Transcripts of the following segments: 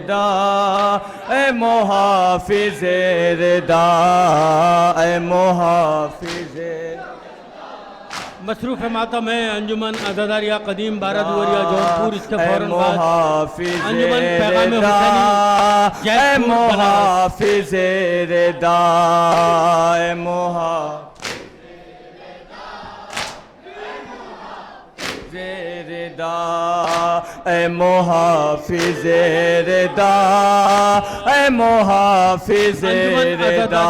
ردا اے محافظ ردا اے محافظ مصروف ماتم ہے انجمن عزاداریہ قدیم بارہ دوریہ جونپور اس کے فوراً بعد انجمن پیغام حسینی اے محافظ ردا اے محافظ ردا اے محافظ ردا اے محافظ ردا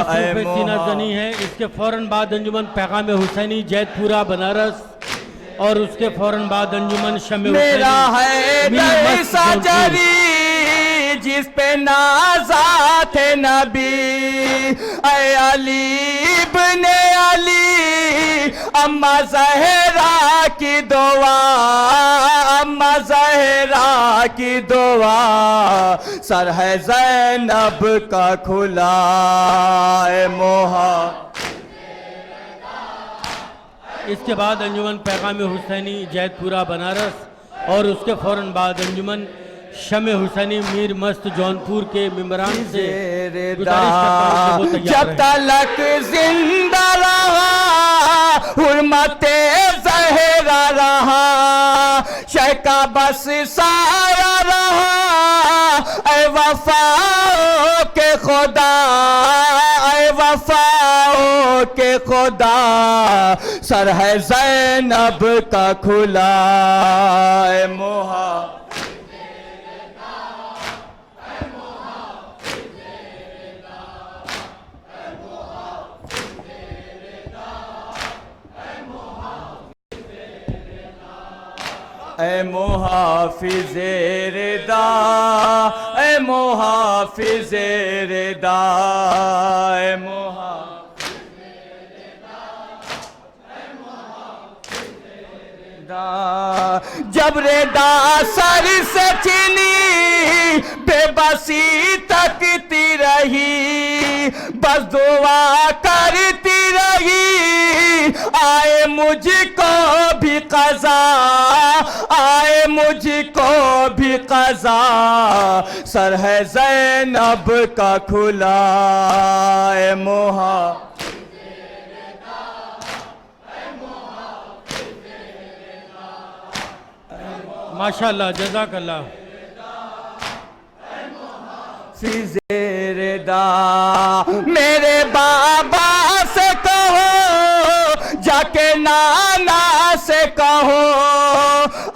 اے سینہ زنی ہے اس کے فوراً بعد انجمن پیغام حسینی جیت پورہ بنارس اور اس کے فوراً بعد انجمن شمع حسینی میرا ہے ایسا جری جس پہ نازات نبی اے علی ابن علی اماں زہرا کی دعا اماں زہرا کی دعا سر ہے زینب کا کھلا اے اس کے بعد انجمن پیغام حسینی جیت پورہ بنارس اور اس کے فوراً بعد انجمن شمع حسینی میر مست جونپور کے ممبران سے گزارش کرتا ہوں کہ وہ تیار جب تلک زندہ رہا حرمت زہرا رہا شہ کا بس سایہ رہا اے وفا کے خدا اے وفا کے خدا سر ہے زینب کا کھلا اے اے محافظ ردا اے محافظ ردا اے محافظ ردا جب ردا سر سے چنی بے بسی تکتی رہی بس دعا کرتی رہی آئے مجھ کو بھی قضا آئے مجھ کو بھی قضا سر ہے زینب کا کھلا اے ماشاءاللہ جزاک اللہ محافظ ردا میرے بابا سے کہو جا کے نانا سے کہو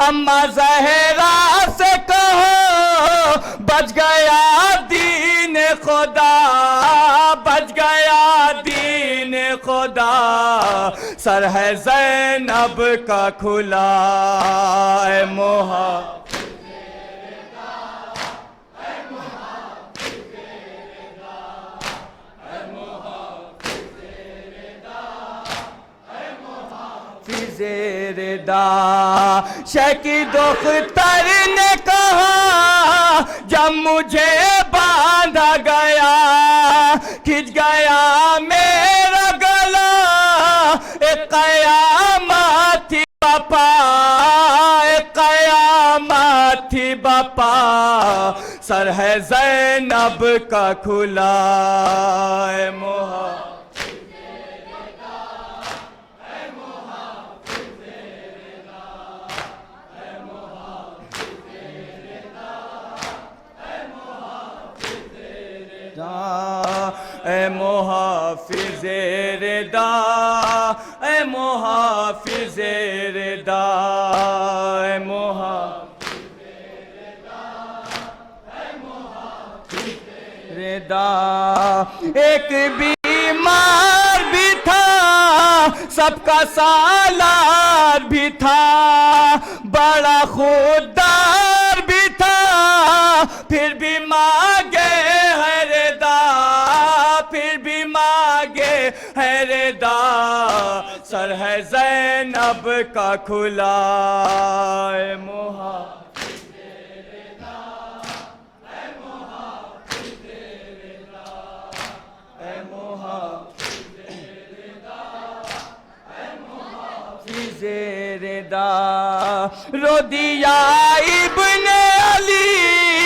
اماں زہرا سے کہو بچ گیا دین خدا بچ گیا دین خدا سر ہے زینب کا کھلا اے ردا شہ کی دختر نے کہا جب مجھے باندھا گیا کھچ گیا میرا گلا ایک قیامت تھی باپا ایک قیامت تھی باپا سر ہے زینب کا کھلا اے اے محافظ ردا اے محافظ ردا اے ردا ایک بیمار بھی تھا سب کا سالار بھی تھا بڑا خوددار بھی تھا پھر بھی مانگے ہے ردا پھر بھی مانگے ہے ردا سر ہے زینب کا کھلا اے ردا رو دیا ابن علی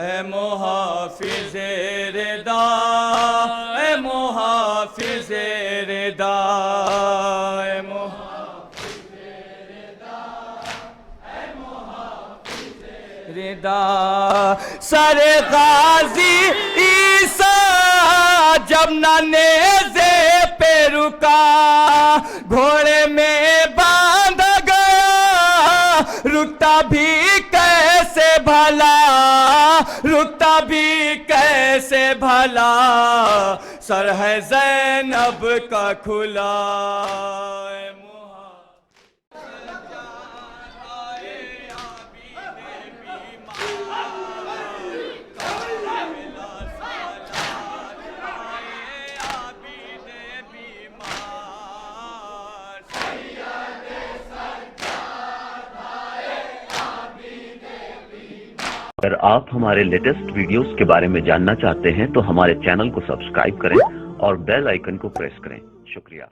اے محافظ رضا، اے محافظ رضا، اے محافظ رضا، اے محافظ رضا، سر غازی عیسیٰ جب نہ نیزے پہ رکا، گھوڑے میں باندھ گیا، رکتا بھی کیسے بھلا، رکتا بھی کیسے بھلا، سر ہے زینب کا کھلا۔ اگر آپ ہمارے لیٹسٹ ویڈیوز کے بارے میں جاننا چاہتے ہیں تو ہمارے چینل کو سبسکرائب کریں اور بیل آئیکن کو پریس کریں۔ شکریہ۔